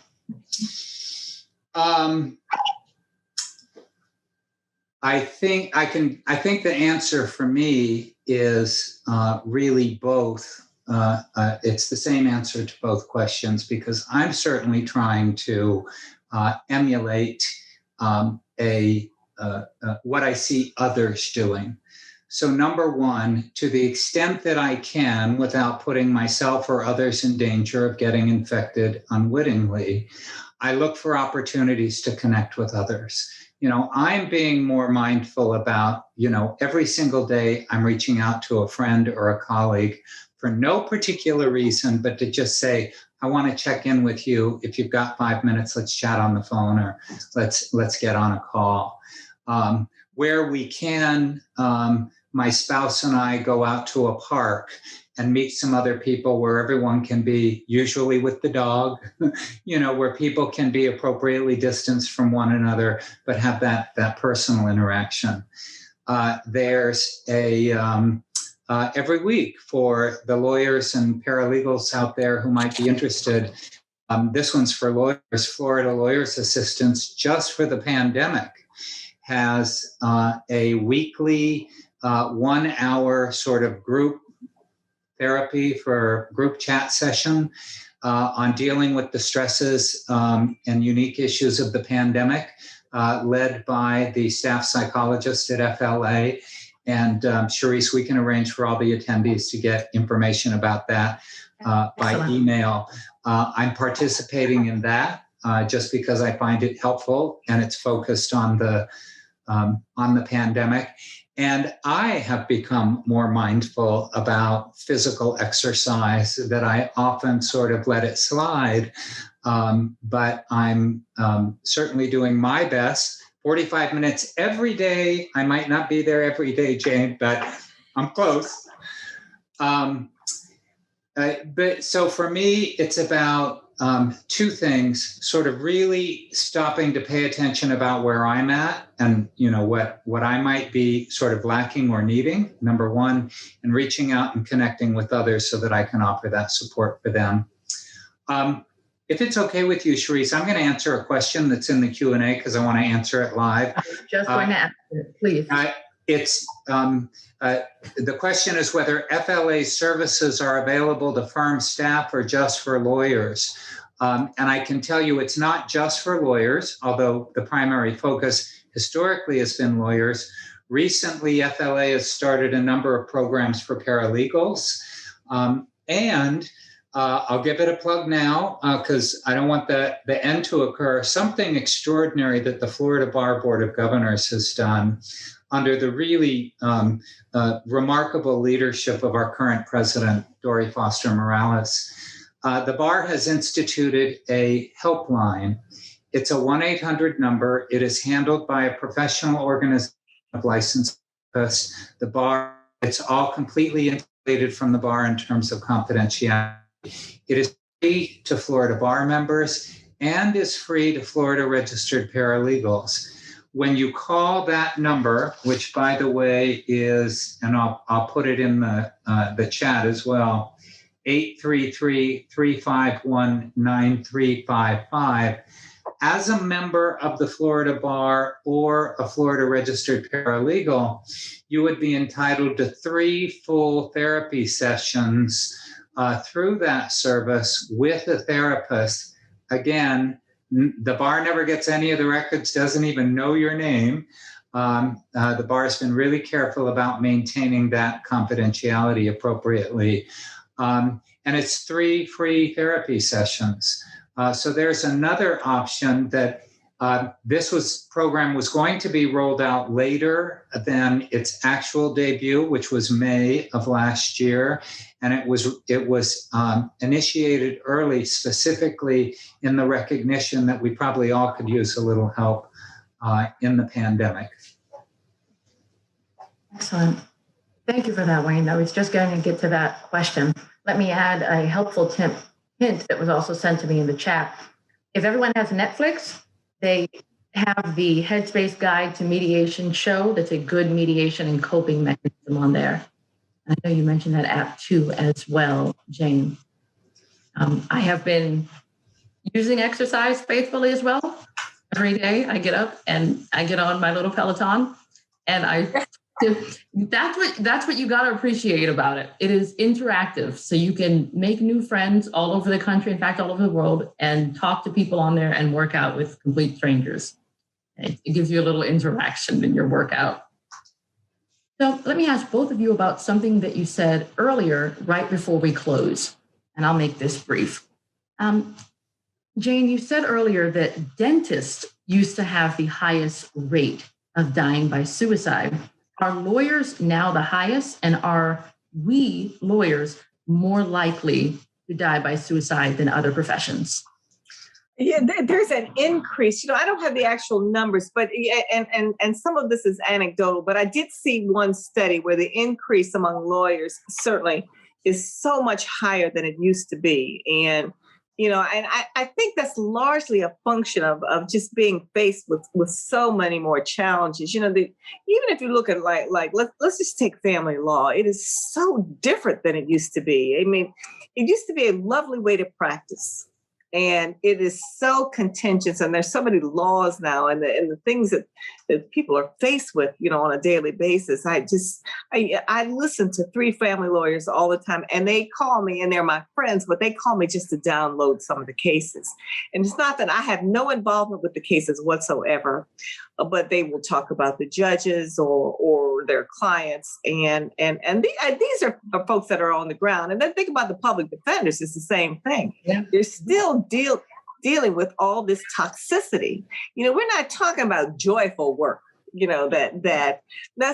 Speaker 2: I think the answer for me is really both. It's the same answer to both questions, because I'm certainly trying to emulate what I see others doing. So number one, to the extent that I can, without putting myself or others in danger of getting infected unwittingly, I look for opportunities to connect with others. I'm being more mindful about, every single day I'm reaching out to a friend or a colleague for no particular reason, but to just say, I want to check in with you. If you've got 5 minutes, let's chat on the phone, or let's get on a call. Where we can, my spouse and I go out to a park and meet some other people where everyone can be, usually with the dog, where people can be appropriately distanced from one another, but have that personal interaction. There's every week for the lawyers and paralegals out there who might be interested. This one's for lawyers. Florida Lawyers Assistance, just for the pandemic, has a weekly 1 hour sort of group therapy for group chat session on dealing with the stresses and unique issues of the pandemic, led by the staff psychologist at FLA. And Charise, we can arrange for all the attendees to get information about that by email. I'm participating in that just because I find it helpful, and it's focused on the pandemic. And I have become more mindful about physical exercise, that I often sort of let it slide. But I'm certainly doing my best. 45 minutes every day. I might not be there every day, Jane, but I'm close. But so for me, it's about two things: sort of really stopping to pay attention about where I'm at and, what I might be sort of lacking or needing, number one, and reaching out and connecting with others so that I can offer that support for them. If it's okay with you, Charise, I'm going to answer a question that's in the Q&A because I want to answer it live.
Speaker 1: I was just going to ask it, please.
Speaker 2: The question is whether FLA services are available to firm staff or just for lawyers. And I can tell you it's not just for lawyers, although the primary focus historically has been lawyers. Recently, FLA has started a number of programs for paralegals. And I'll give it a plug now because I don't want the end to occur. Something extraordinary that the Florida Bar Board of Governors has done under the really remarkable leadership of our current president, Dory Foster Morales. The bar has instituted a helpline. It's a 1-800 number. It is handled by a professional organization of licensed therapists. The bar, it's all completely insulated from the bar in terms of confidentiality. It is free to Florida bar members and is free to Florida registered paralegals. When you call that number, which by the way is, and I'll put it in the chat as well, 833-351-9355, as a member of the Florida Bar or a Florida registered paralegal, you would be entitled to 3 full therapy sessions through that service with a therapist. Again, the bar never gets any of the records, doesn't even know your name. The bar has been really careful about maintaining that confidentiality appropriately. And it's 3 free therapy sessions. So there's another option that this program was going to be rolled out later than its actual debut, which was May of last year. And it was initiated early, specifically in the recognition that we probably all could use a little help in the pandemic.
Speaker 1: Excellent. Thank you for that, Wayne. I was just going to get to that question. Let me add a helpful hint that was also sent to me in the chat. If everyone has Netflix, they have the Headspace Guide to Mediation show. That's a good mediation and coping mechanism on there. I know you mentioned that app too as well, Jane. I have been using exercise faithfully as well. Every day I get up and I get on my little Peloton, and that's what you got to appreciate about it. It is interactive, so you can make new friends all over the country, in fact, all over the world, and talk to people on there and work out with complete strangers. It gives you a little interaction in your workout. So let me ask both of you about something that you said earlier, right before we close, and I'll make this brief. Jane, you said earlier that dentists used to have the highest rate of dying by suicide. Are lawyers now the highest, and are we lawyers more likely to die by suicide than other professions?
Speaker 3: Yeah, there's an increase. I don't have the actual numbers, but and some of this is anecdotal, but I did see one study where the increase among lawyers certainly is so much higher than it used to be. And and I think that's largely a function of just being faced with so many more challenges. Even if you look at like let's just take family law, it is so different than it used to be. I mean, it used to be a lovely way to practice, and it is so contentious, and there's so many laws now, and the things that people are faced with, on a daily basis. I listen to 3 family lawyers all the time, and they call me, and they're my friends, but they call me just to download some of the cases. And it's not that I have no involvement with the cases whatsoever, but they will talk about the judges or their clients, and these are folks that are on the ground. And then think about the public defenders; it's the same thing. Yeah. They're still dealing with all this toxicity. We're not talking about joyful work. That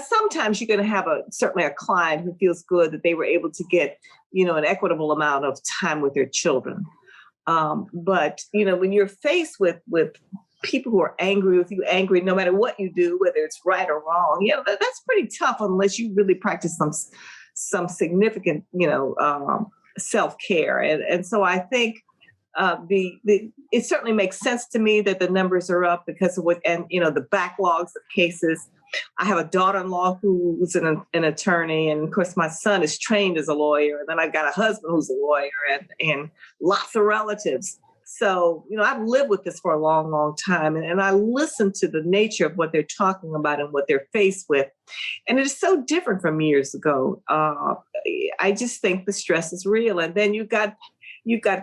Speaker 3: sometimes you're going to have certainly a client who feels good that they were able to get an equitable amount of time with their children. But when you're faced with people who are angry with you, angry no matter what you do, whether it's right or wrong, that's pretty tough unless you really practice some significant self-care. And so I think it certainly makes sense to me that the numbers are up because of the backlogs of cases. I have a daughter-in-law who's an attorney, and of course my son is trained as a lawyer. And then I've got a husband who's a lawyer, and lots of relatives. So, I've lived with this for a long, long time, and I listen to the nature of what they're talking about and what they're faced with. And it is so different from years ago. I just think the stress is real. And then you've got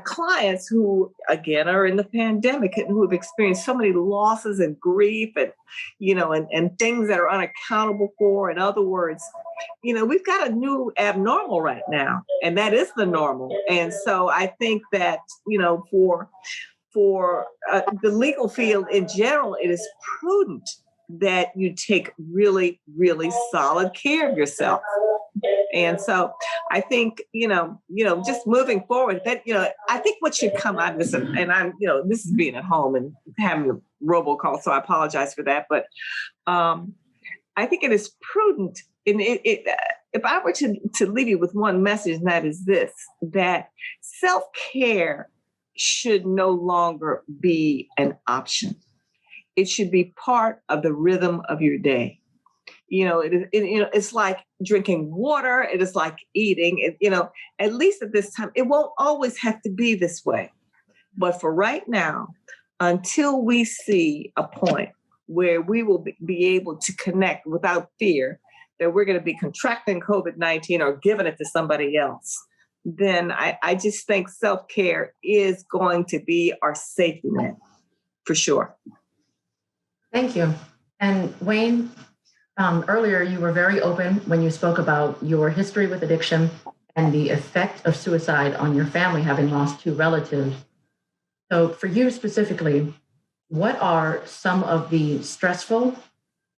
Speaker 3: clients who, again, are in the pandemic and who have experienced so many losses and grief and, and things that are unaccountable for. In other words, we've got a new abnormal right now, and that is the normal. And so I think that, for the legal field in general, it is prudent that you take really, really solid care of yourself. And so I think, just moving forward, that, I think what should come out of this, and I'm, this is being at home and having a robocall, so I apologize for that. But I think it is prudent. And if I were to leave you with one message, and that is this, that self-care should no longer be an option. It should be part of the rhythm of your day. It's like drinking water. It is like eating. At least at this time, it won't always have to be this way. But for right now, until we see a point where we will be able to connect without fear that we're going to be contracting COVID-19 or giving it to somebody else, then I just think self-care is going to be our safety net for sure.
Speaker 1: Thank you. And Wayne, earlier you were very open when you spoke about your history with addiction and the effect of suicide on your family, having lost 2 relatives. So for you specifically, what are some of the stressful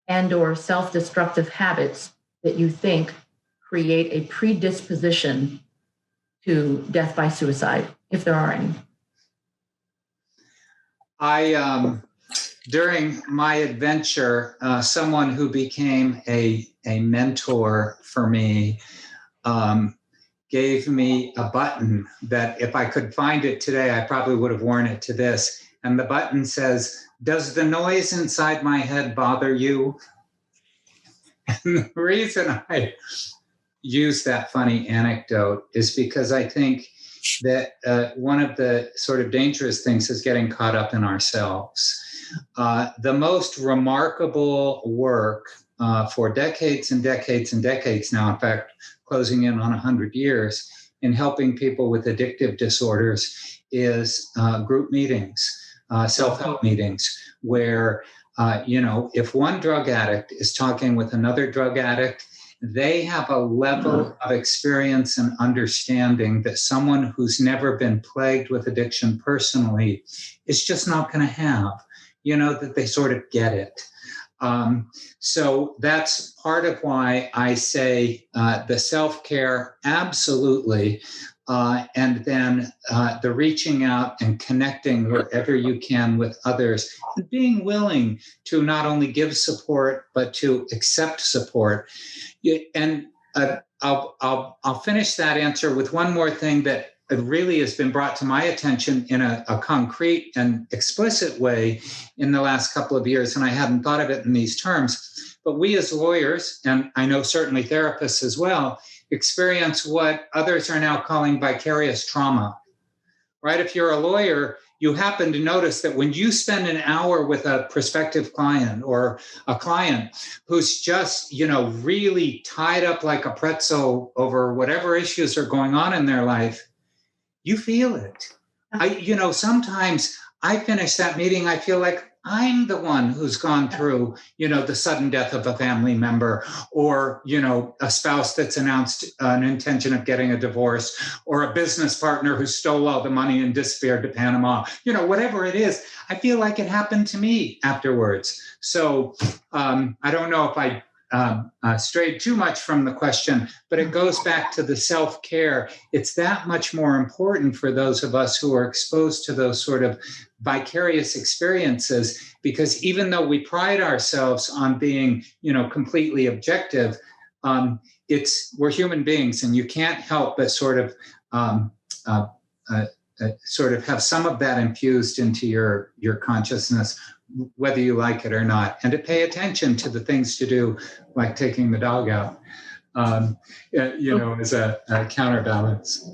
Speaker 1: and or self-destructive habits that you think create a predisposition to death by suicide, if there are any?
Speaker 2: During my adventure, someone who became a mentor for me gave me a button that if I could find it today, I probably would have worn it to this. And the button says, "Does the noise inside my head bother you?" And the reason I use that funny anecdote is because I think that one of the sort of dangerous things is getting caught up in ourselves. The most remarkable work for decades and decades and decades now, in fact, closing in on 100 years, in helping people with addictive disorders is group meetings, self-help meetings, where, if one drug addict is talking with another drug addict, they have a level of experience and understanding that someone who's never been plagued with addiction personally is just not going to have, that they sort of get it. So that's part of why I say the self-care, absolutely. And then the reaching out and connecting wherever you can with others, and being willing to not only give support, but to accept support. And I'll finish that answer with one more thing that really has been brought to my attention in a concrete and explicit way in the last couple of years, and I hadn't thought of it in these terms. But we as lawyers, and I know certainly therapists as well, experience what others are now calling vicarious trauma, right? If you're a lawyer, you happen to notice that when you spend an hour with a prospective client or a client who's just, really tied up like a pretzel over whatever issues are going on in their life, you feel it. Sometimes I finish that meeting, I feel like I'm the one who's gone through, the sudden death of a family member, or, a spouse that's announced an intention of getting a divorce, or a business partner who stole all the money and disappeared to Panama, whatever it is. I feel like it happened to me afterwards. So I don't know if I strayed too much from the question, but it goes back to the self-care. It's that much more important for those of us who are exposed to those sort of vicarious experiences, because even though we pride ourselves on being, completely objective, we're human beings, and you can't help but sort of have some of that infused into your consciousness, whether you like it or not, and to pay attention to the things to do, like taking the dog out, as a counterbalance.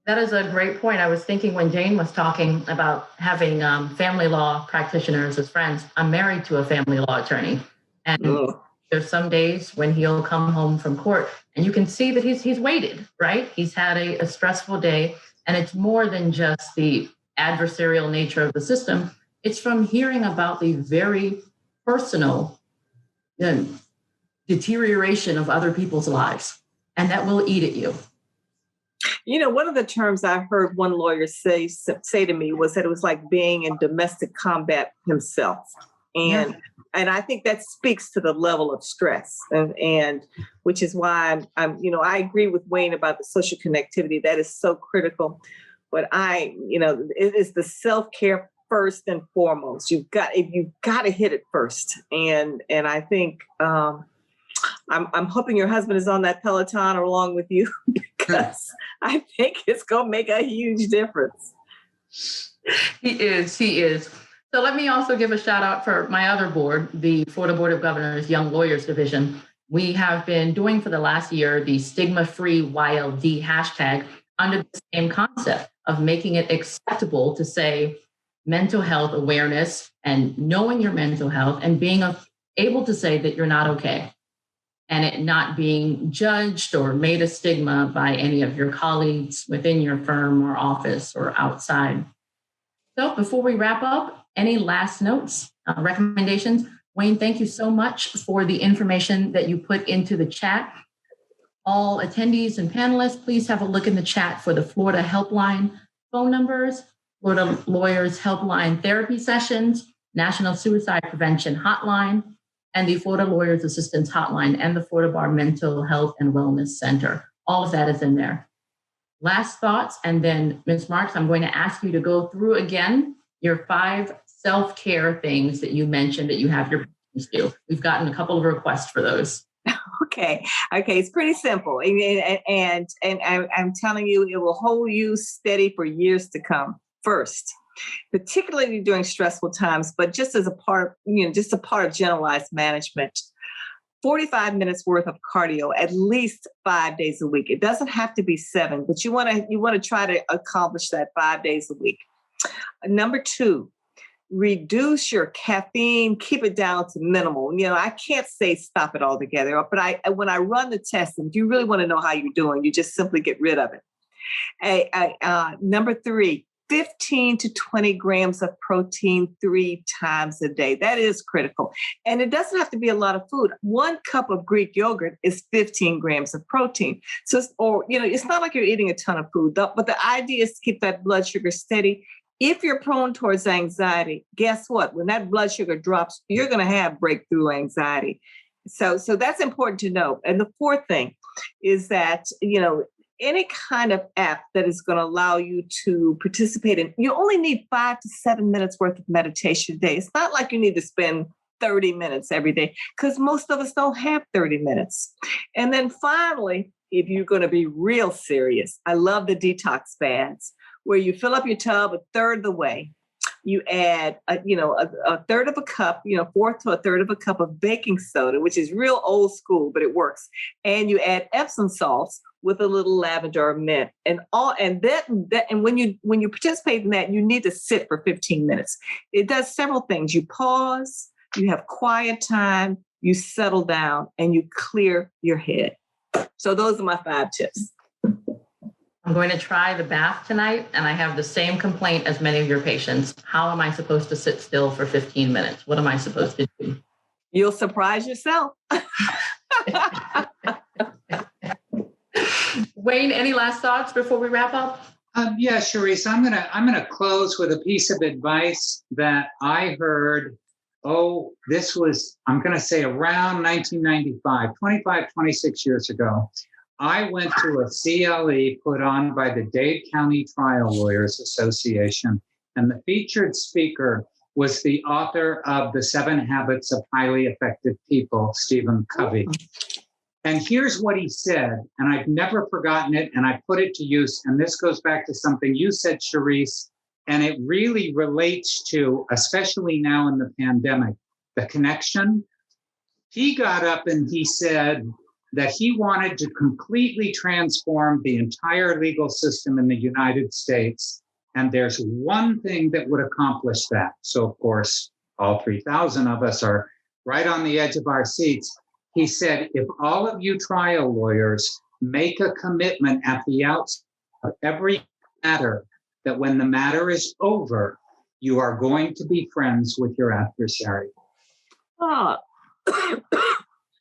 Speaker 1: That is a great point. I was thinking when Jane was talking about having family law practitioners as friends, I'm married to a family law attorney. And there's some days when he'll come home from court and you can see that he's waited, right? He's had a stressful day. And it's more than just the adversarial nature of the system. It's from hearing about the very personal deterioration of other people's lives. And that will eat at you.
Speaker 3: You know, one of the terms I heard one lawyer say to me was that it was like being in domestic combat himself. And I think that speaks to the level of stress, and which is why I agree with Wayne about the social connectivity. That is so critical. But it is the self-care first and foremost. You've got to hit it first. And I think I'm hoping your husband is on that Peloton along with you, because I think it's going to make a huge difference.
Speaker 1: He is. So let me also give a shout out for my other board, the Florida Board of Governors Young Lawyers Division. We have been doing for the last year the stigma-free YLD hashtag under the same concept of making it acceptable to say mental health awareness and knowing your mental health and being able to say that you're not okay, and it not being judged or made a stigma by any of your colleagues within your firm or office or outside. So before we wrap up, any last notes, recommendations? Wayne, thank you so much for the information that you put into the chat. All attendees and panelists, please have a look in the chat for the Florida Helpline phone numbers, Florida Lawyers Helpline therapy sessions, National Suicide Prevention Hotline, and the Florida Lawyers Assistance Hotline, and the Florida Bar Mental Health and Wellness Center. All of that is in there. Last thoughts, and then Ms. Marks, I'm going to ask you to go through again your 5 self-care things that you mentioned that you have your patients do. We've gotten a couple of requests for those.
Speaker 3: Okay, it's pretty simple, and I'm telling you, it will hold you steady for years to come. First, particularly during stressful times, but just as a part of generalized management, 45 minutes worth of cardio at least 5 days a week. It doesn't have to be 7, but you want to try to accomplish that 5 days a week. Number 2, reduce your caffeine, keep it down to minimal. I can't say stop it altogether, but when I run the test, and if you really want to know how you're doing, you just simply get rid of it. Number 3, 15 to 20 grams of protein 3 times a day. That is critical. And it doesn't have to be a lot of food. 1 cup of Greek yogurt is 15 grams of protein. So, it's not like you're eating a ton of food, but the idea is to keep that blood sugar steady. If you're prone towards anxiety, guess what? When that blood sugar drops, you're going to have breakthrough anxiety. So that's important to know. And the 4th thing is that, any kind of app that is going to allow you to participate in, you only need 5 to 7 minutes worth of meditation a day. It's not like you need to spend 30 minutes every day, because most of us don't have 30 minutes. And then finally, if you're going to be real serious, I love the detox baths, where you fill up your tub a third of the way. You add, a third of a cup, 1/4 to 1/3 of a cup of baking soda, which is real old school, but it works. And you add Epsom salts with a little lavender or mint, and when you participate in that, you need to sit for 15 minutes. It does several things. You pause, you have quiet time, you settle down, and you clear your head. So those are my 5 tips.
Speaker 1: I'm going to try the bath tonight, and I have the same complaint as many of your patients. How am I supposed to sit still for 15 minutes? What am I supposed to do?
Speaker 3: You'll surprise yourself.
Speaker 2: Wayne, any last thoughts before we wrap up?
Speaker 4: Yeah, Charise, I'm gonna close with a piece of advice that I heard. This was, I'm gonna say, around 1995, 26 years ago. I went to a CLE put on by the Dade County Trial Lawyers Association, and the featured speaker was the author of The 7 Habits of Highly Effective People, Stephen Covey. And here's what he said, and I've never forgotten it, and I put it to use, and this goes back to something you said, Charise, and it really relates to, especially now in the pandemic, the connection. He got up and he said,
Speaker 2: that he wanted to completely transform the entire legal system in the United States. And there's one thing that would accomplish that. So, of course, all 3,000 of us are right on the edge of our seats. He said, if all of you trial lawyers make a commitment at the outset of every matter, that when the matter is over, you are going to be friends with your adversary.
Speaker 3: Oh.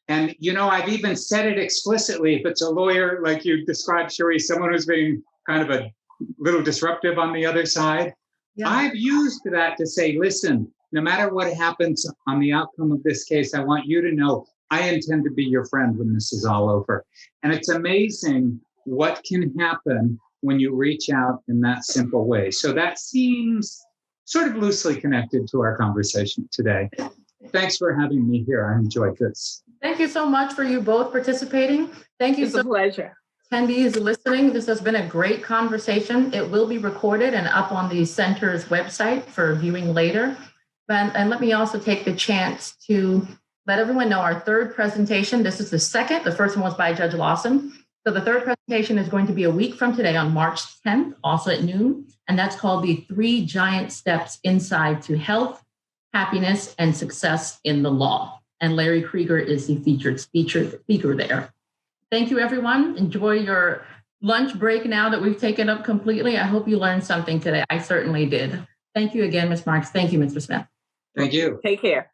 Speaker 2: And, you know, I've even said it explicitly. If it's a lawyer, like you described, Charise, someone who's being kind of a little disruptive on the other side, yeah. I've used that to say, listen, no matter what happens on the outcome of this case, I want you to know I intend to be your friend when this is all over. And it's amazing what can happen when you reach out in that simple way. So that seems sort of loosely connected to our conversation today. Thanks for having me here. I enjoyed this.
Speaker 1: Thank you so much for you both participating. Thank you.
Speaker 3: It's a pleasure.
Speaker 1: Attendees listening, this has been a great conversation. It will be recorded and up on the center's website for viewing later. And let me also take the chance to let everyone know our third presentation. This is the second. The first one was by Judge Lawson. So the third presentation is going to be a week from today on March 10th, also at noon. And that's called the 3 Giant Steps Inside to Health, Happiness, and Success in the Law. And Larry Krieger is the featured speaker there. Thank you, everyone. Enjoy your lunch break now that we've taken up completely. I hope you learned something today. I certainly did. Thank you again, Ms. Marks. Thank you, Mr. Smith.
Speaker 2: Thank you.
Speaker 3: Take care.